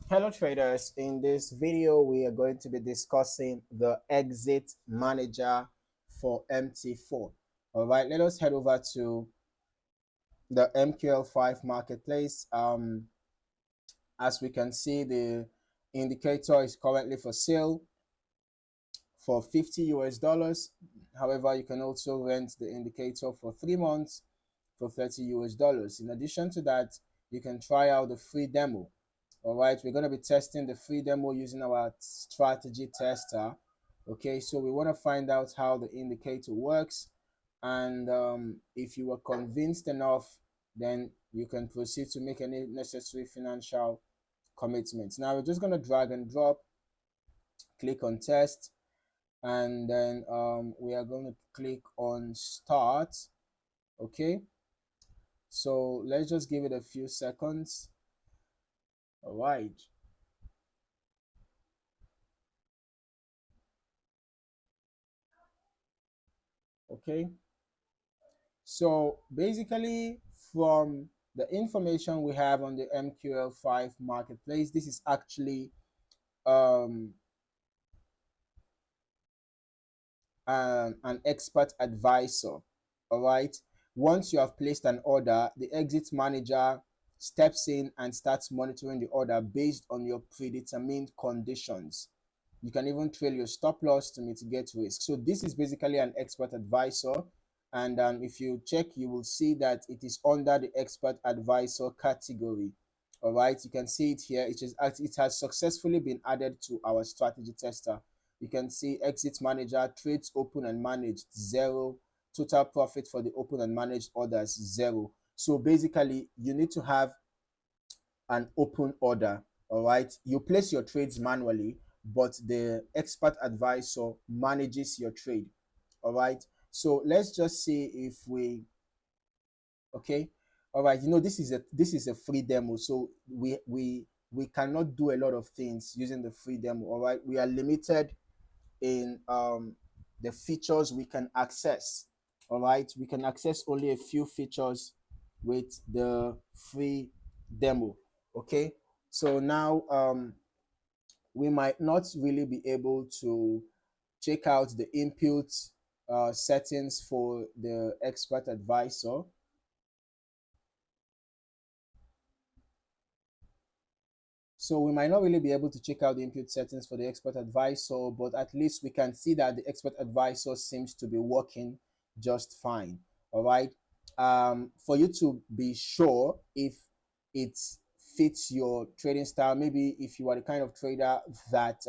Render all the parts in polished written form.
Hello traders, in this video we are going to be discussing the exit manager for MT4. All right, let us head over to the MQL5 marketplace. As we can see, the indicator is currently for sale for 50 US dollars. However, you can also rent the indicator for 3 months for 30 US dollars. In addition to that, you can try out the free demo. All right, we're going to be testing the free demo using our strategy tester. Okay, so we want to find out how the indicator works, and if you are convinced enough, then you can proceed to make any necessary financial commitments. Now we're just going to drag and drop, click on test, and then we are going to click on start. Okay, so let's just give it a few seconds. All right. Okay, so basically from the information we have on the MQL5 marketplace, this is actually um, an expert advisor. All right, once you have placed an order, the exit manager steps in and starts monitoring the order based on your predetermined conditions. You can even trail your stop loss to mitigate risk. So this is basically an expert advisor, and if you check, you will see that it is under the expert advisor category. All right, you can see it here. It has successfully been added to our strategy tester. You can see exit manager, trades open and managed 0, total profit for the open and managed orders 0. So basically you need to have an open order. All right, you place your trades manually, but the expert advisor manages your trade. All right, so let's just see if we, okay, all right, this is a free demo, so we cannot do a lot of things using the free demo. All right, we are limited in the features we can access. All right, we can access only a few features with the free demo. Okay, so now we might not really be able to check out the input settings for the expert advisor. So we might not really be able to check out the input settings for the expert advisor, but at least we can see that the expert advisor seems to be working just fine. All right. For you to be sure if it fits your trading style, maybe if you are the kind of trader that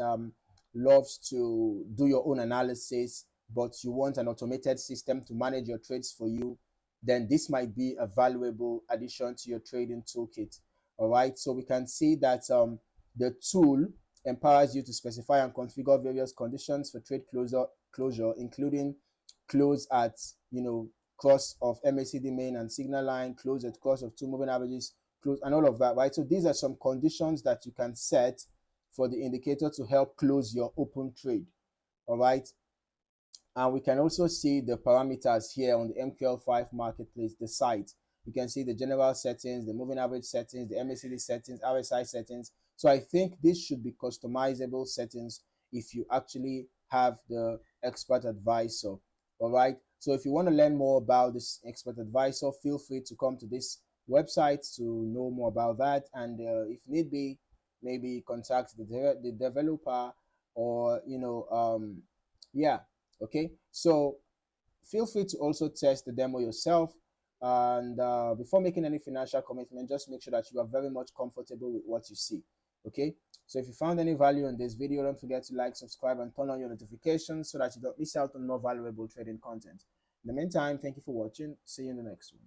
loves to do your own analysis, but you want an automated system to manage your trades for you, then this might be a valuable addition to your trading toolkit. All right, so we can see that the tool empowers you to specify and configure various conditions for trade closure, including close at cross of MACD main and signal line, close at cross of two moving averages, close, and all of that, right? So these are some conditions that you can set for the indicator to help close your open trade. All right, and we can also see the parameters here on the MQL5 marketplace, the site. You can see the general settings, the moving average settings, the MACD settings, RSI settings. So I think this should be customizable settings if you actually have the expert advisor. All right, so if you want to learn more about this expert advisor, feel free to come to this website to know more about that, and if need be, maybe contact the developer, or yeah. Okay, so feel free to also test the demo yourself, and before making any financial commitment, just make sure that you are very much comfortable with what you see. Okay, so if you found any value in this video, don't forget to like, subscribe, and turn on your notifications so that you don't miss out on more valuable trading content. In the meantime, thank you for watching. See you in the next one.